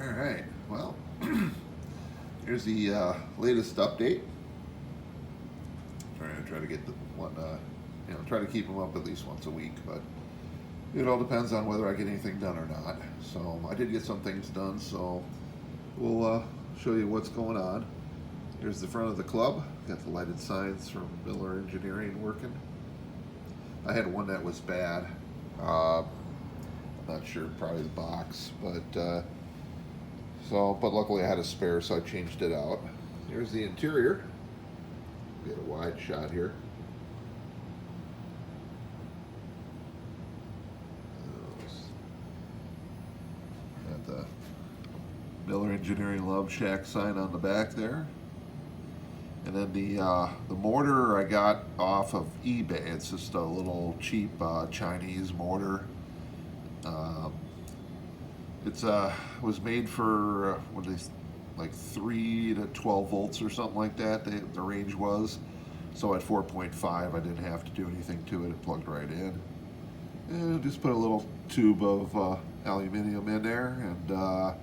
All right. Well, here's the latest update. Try to get the one, try to keep them up at least once a week, but it all depends on whether I get anything done or not. So I did get some things done, so we'll show you what's going on. Here's the front of the club. Got the lighted signs from Miller Engineering working. I had one that was bad. I'm not sure, probably the box, but luckily I had a spare, so I changed it out. Here's the interior. Get a wide shot here. Got the Miller Engineering Love Shack sign on the back there. And then the mortar I got off of eBay. It's just a little cheap Chinese mortar. It's was made for what they like 3 to 12 volts or something like that. The range was. So at 4.5, I didn't have to do anything to it. It plugged right in. And just put a little tube of aluminium in there, and the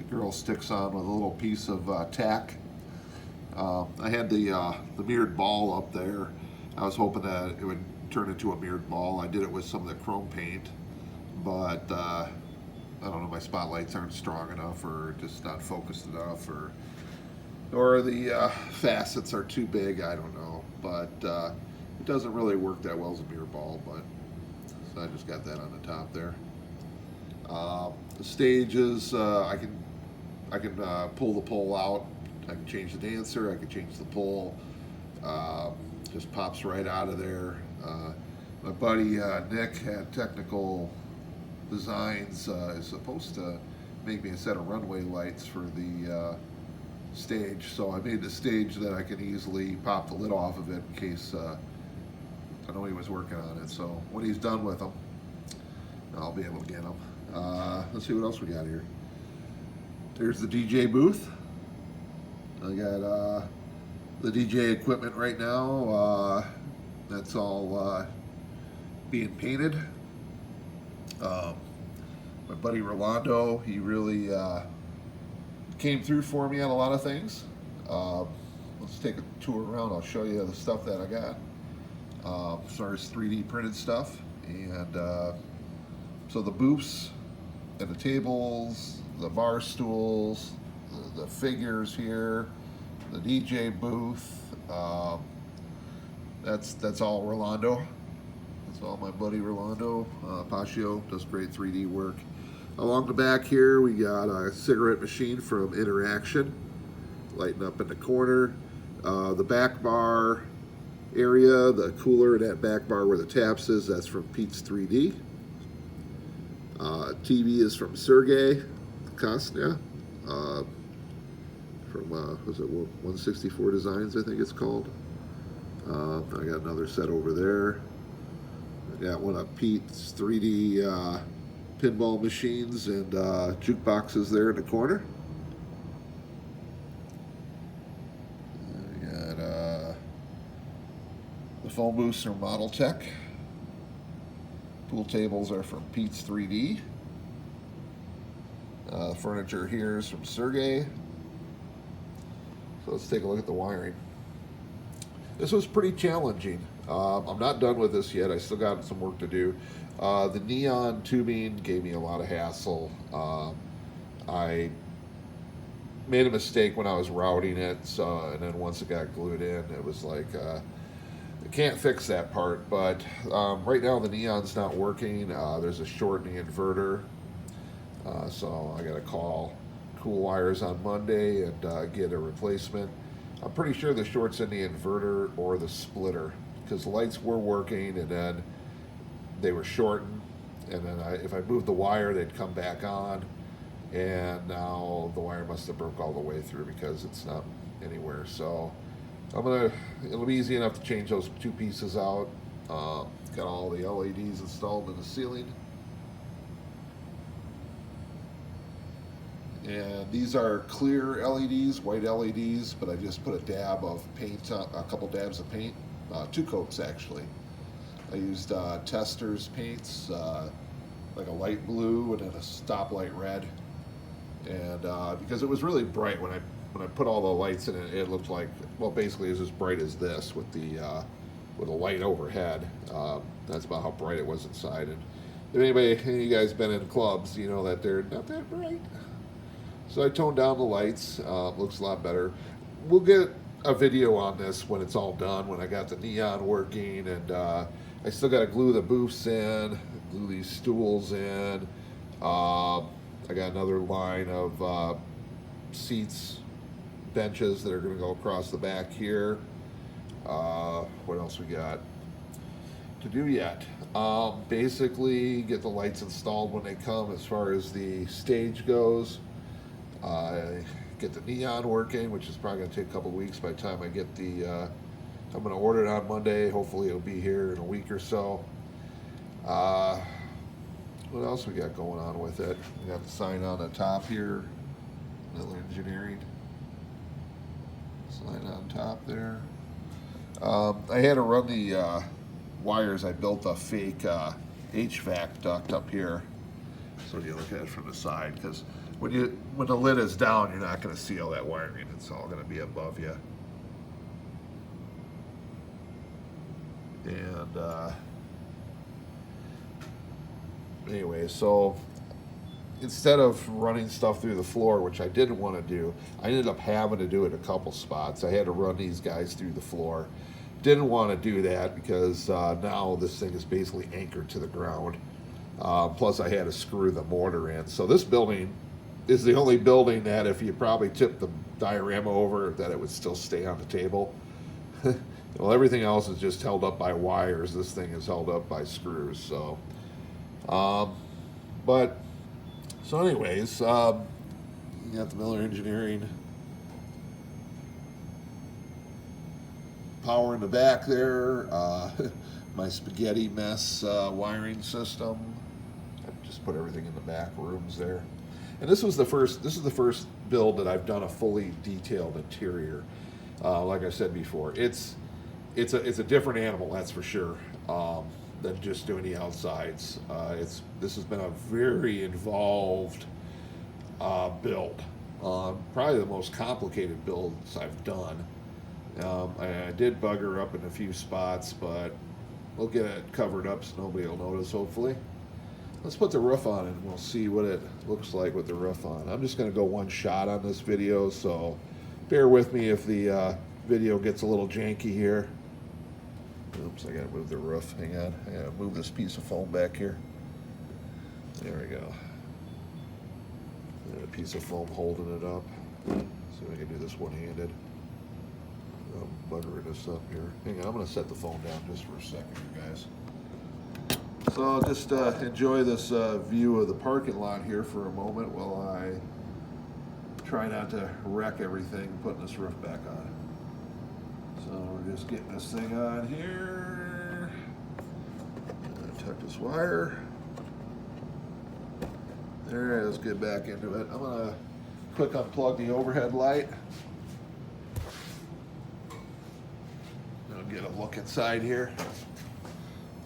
girl sticks on with a little piece of tack. I had the mirrored ball up there. I was hoping that it would turn into a mirrored ball. I did it with some of the chrome paint, but I don't know, my spotlights aren't strong enough, or just not focused enough, or the facets are too big. I don't know, but it doesn't really work that well as a mirror ball. But so I just got that on the top there. The stages, I can pull the pole out. I can change the dancer. I can change the pole. Just pops right out of there. My buddy Nick had technical designs. Is supposed to make me a set of runway lights for the stage. So I made the stage that I can easily pop the lid off of it in case I know he was working on it. So when he's done with them, I'll be able to get them. Let's see what else we got here. There's the DJ booth. I got the DJ equipment right now. That's all being painted. My buddy Rolando, he really came through for me on a lot of things. Let's take a tour around. I'll show you the stuff that I got as far as 3D printed stuff. And so the booths and the tables, the bar stools, the figures here, the DJ booth. That's all Rolando. That's all my buddy Rolando. Paccio does great 3D work. Along the back here, we got a cigarette machine from Interaction, lighting up in the corner. The back bar area, the cooler in that back bar where the taps is, that's from Pete's 3D. TV is from Sergey Kosnya. From was it 164 Designs, I think it's called. I got another set over there. I got one of Pete's 3D pinball machines and jukeboxes there in the corner. I got the phone booths are Model Tech. Pool tables are from Pete's 3D. Furniture here is from Sergey. So let's take a look at the wiring. This was pretty challenging. I'm not done with this yet. I still got some work to do. The neon tubing gave me a lot of hassle. I made a mistake when I was routing it, and then once it got glued in, it was like, I can't fix that part. But right now the neon's not working. There's a short in the inverter. So I got to call Cool Wires on Monday and get a replacement. I'm pretty sure the short's in the inverter or the splitter, because the lights were working and then they were shortened, and then if I moved the wire, they'd come back on, and now the wire must have broke all the way through because it's not anywhere. So it'll be easy enough to change those two pieces out. Got all the LEDs installed in the ceiling. And these are clear LEDs, white LEDs, but I just put a dab of paint, a couple dabs of paint, 2 coats actually. I used Testors paints, like a light blue and then a stoplight red. and because it was really bright when I put all the lights in it, it looked like, well, basically it was as bright as this with the light overhead. That's about how bright it was inside. And if any of you guys been in clubs, you know that they're not that bright. So I toned down the lights. Looks a lot better. We'll get a video on this when it's all done, when I got the neon working, and I still got to glue the booths in, glue these stools in. I got another line of seats, benches that are going to go across the back here. What else we got to do yet? Basically get the lights installed when they come as far as the stage goes. Get the neon working, which is probably going to take a couple weeks by the time I get the I'm going to order it on Monday. Hopefully it'll be here in a week or so. What else we got going on with it? We got the sign on the top here, Miller Engineering sign on top there. I had to run the wires. I built a fake HVAC duct up here, so you look at it from the side, because when the lid is down, you're not going to see all that wiring. It's all going to be above you. And anyway, so instead of running stuff through the floor, which I didn't want to do, I ended up having to do it a couple spots. I had to run these guys through the floor. Didn't want to do that because now this thing is basically anchored to the ground. Plus I had to screw the mortar in. So this building is the only building that if you probably tipped the diorama over, that it would still stay on the table. Well, everything else is just held up by wires. This thing is held up by screws. So, so anyways, you got the Miller Engineering power in the back there. My spaghetti mess wiring system. I just put everything in the back rooms there. And this is the first build that I've done a fully detailed interior. Like I said before, it's a different animal, that's for sure, than just doing the outsides. This has been a very involved build, probably the most complicated builds I've done. I did bugger up in a few spots, but we'll get it covered up so nobody will notice, hopefully. Let's put the roof on and we'll see what it looks like with the roof on. I'm just going to go one shot on this video, so bear with me if the video gets a little janky here. Oops, I gotta move the roof. Hang on, I gotta move this piece of foam back here. There we go. Got a piece of foam holding it up. See if I can do this one-handed. I'm buttering this up here. Hang on, I'm gonna set the phone down just for a second, you guys. So just enjoy this view of the parking lot here for a moment while I try not to wreck everything putting this roof back on. So we're just getting this thing on here. Tuck this wire. There, let's get back into it. I'm gonna quick unplug the overhead light. I'll get a look inside here.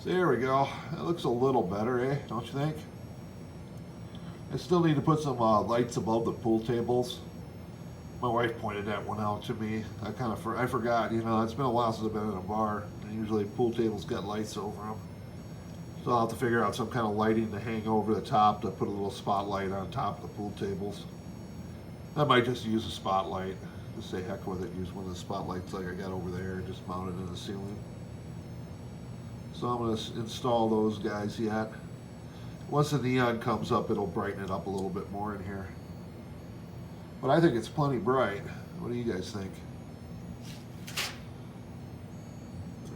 So there we go. That looks a little better, eh? Don't you think? I still need to put some lights above the pool tables. My wife pointed that one out to me. I forgot, you know, it's been a while since I've been in a bar, and usually pool tables got lights over them. So I'll have to figure out some kind of lighting to hang over the top to put a little spotlight on top of the pool tables. I might just use a spotlight. Just say heck with it, use one of the spotlights like I got over there and just mount it in the ceiling. So I'm going to install those guys yet. Once the neon comes up, it'll brighten it up a little bit more in here. But I think it's plenty bright. What do you guys think?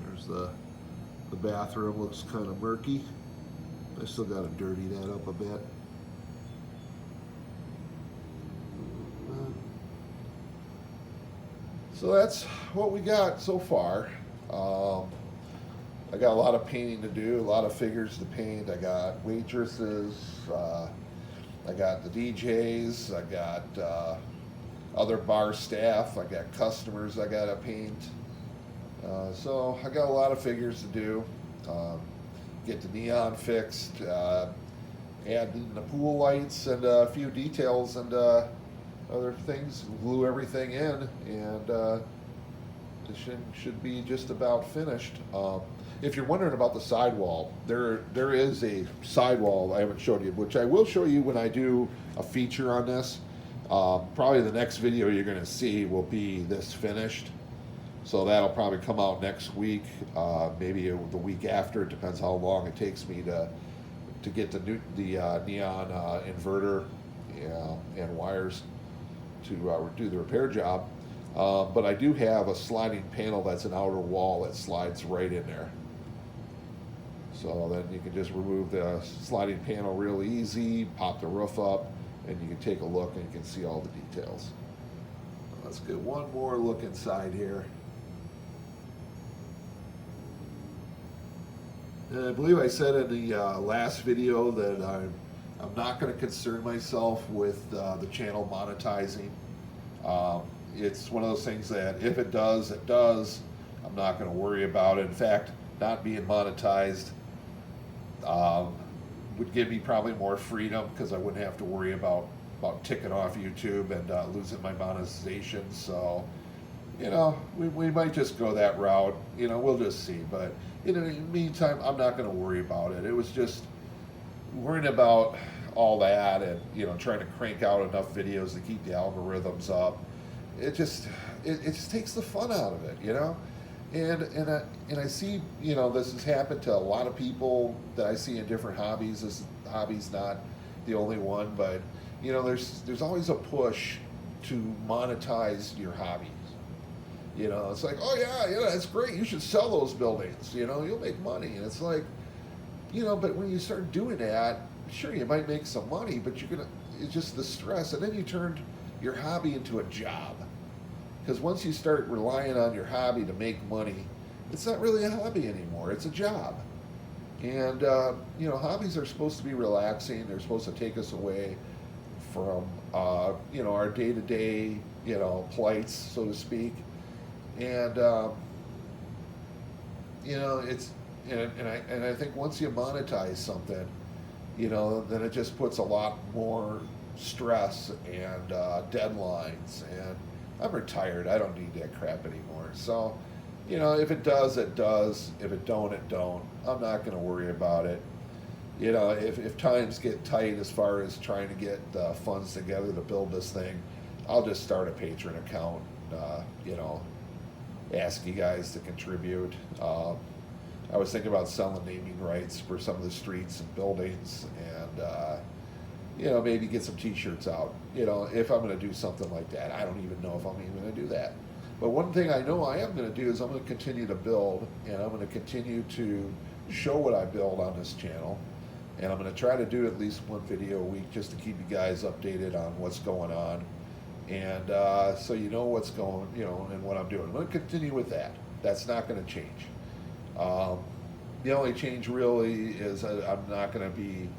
There's the bathroom, looks kind of murky. I still got to dirty that up a bit. So that's what we got so far. I got a lot of painting to do, a lot of figures to paint. I got waitresses, I got the DJs, I got other bar staff, I got customers I gotta paint. So I got a lot of figures to do. Get the neon fixed, add in the pool lights and a few details and other things, glue everything in, and it should be just about finished. If you're wondering about the sidewall, there is a sidewall I haven't showed you, which I will show you when I do a feature on this. Probably the next video you're going to see will be this finished. So that'll probably come out next week, maybe the week after. It depends how long it takes me to get the neon inverter and wires to do the repair job. But I do have a sliding panel that's an outer wall that slides right in there. So then you can just remove the sliding panel real easy, pop the roof up, and you can take a look and you can see all the details. Let's get one more look inside here. And I believe I said in the last video that I'm not going to concern myself with the channel monetizing. It's one of those things that if it does, it does. I'm not going to worry about it. In fact, not being monetized would give me probably more freedom, because I wouldn't have to worry about ticking off YouTube and losing my monetization. So, you know, we might just go that route. You know, we'll just see. But in the meantime, I'm not going to worry about it. It was just worrying about all that and, you know, trying to crank out enough videos to keep the algorithms up. It just takes the fun out of it, you know. And I see, you know, this has happened to a lot of people that I see in different hobbies. This hobby's not the only one, but you know, there's always a push to monetize your hobbies. You know, it's like, oh yeah, that's great. You should sell those buildings. You know, you'll make money. And it's like, you know, but when you start doing that, sure, you might make some money, but it's just the stress, and then you turned your hobby into a job. Because once you start relying on your hobby to make money, it's not really a hobby anymore. It's a job. And, you know, hobbies are supposed to be relaxing. They're supposed to take us away from, you know, our day-to-day, you know, plights, so to speak. And, you know, and I think once you monetize something, you know, then it just puts a lot more stress and deadlines, and I'm retired. I don't need that crap anymore. So, you know, if it does, it does. If it don't, it don't. I'm not going to worry about it. You know, if times get tight as far as trying to get funds together to build this thing, I'll just start a Patreon account, you know, ask you guys to contribute. I was thinking about selling naming rights for some of the streets and buildings, and you know, maybe get some t-shirts out, you know, if I'm going to do something like that. I don't even know if I'm even going to do that. But one thing I know I am going to do is I'm going to continue to build, and I'm going to continue to show what I build on this channel. And I'm going to try to do at least one video a week just to keep you guys updated on what's going on. And so you know what's going, you know, and what I'm doing. I'm going to continue with that. That's not going to change. The only change really is I'm not going to be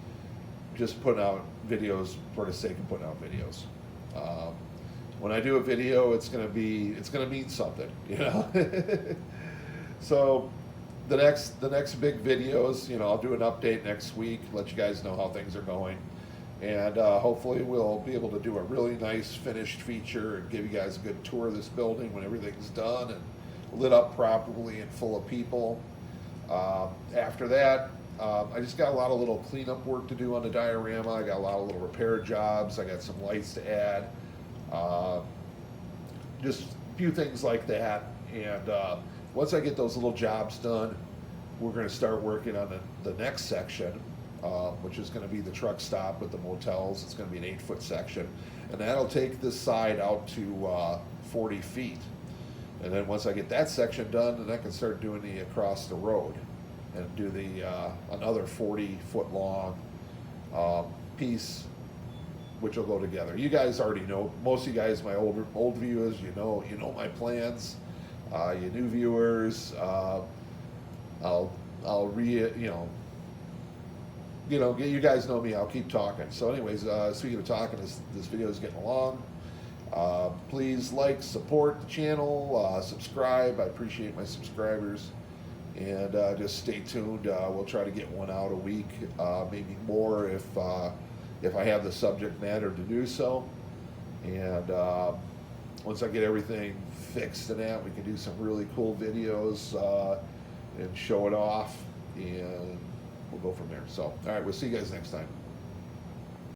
just putting out videos for the sake of putting out videos. When I do a video, it's going to mean something, you know. So the next big videos, you know, I'll do an update next week, let you guys know how things are going, and hopefully we'll be able to do a really nice finished feature and give you guys a good tour of this building when everything's done and lit up properly and full of people. After that, I just got a lot of little cleanup work to do on the diorama. I got a lot of little repair jobs. I got some lights to add. Just a few things like that. And once I get those little jobs done, we're going to start working on the next section, which is going to be the truck stop with the motels. It's going to be an 8-foot section. And that'll take this side out to 40 feet. And then once I get that section done, then I can start doing the across the road and do the another 40-foot long piece, which will go together. You guys already know. Most of you guys, my old viewers, you know my plans. You new viewers, I'll you guys know me. I'll keep talking. So, anyways, speaking of talking, this video is getting long. Please like, support the channel, subscribe. I appreciate my subscribers. And just stay tuned. We'll try to get one out a week, maybe more if I have the subject matter to do so. And once I get everything fixed and that, we can do some really cool videos and show it off, and we'll go from there. So, all right, we'll see you guys next time.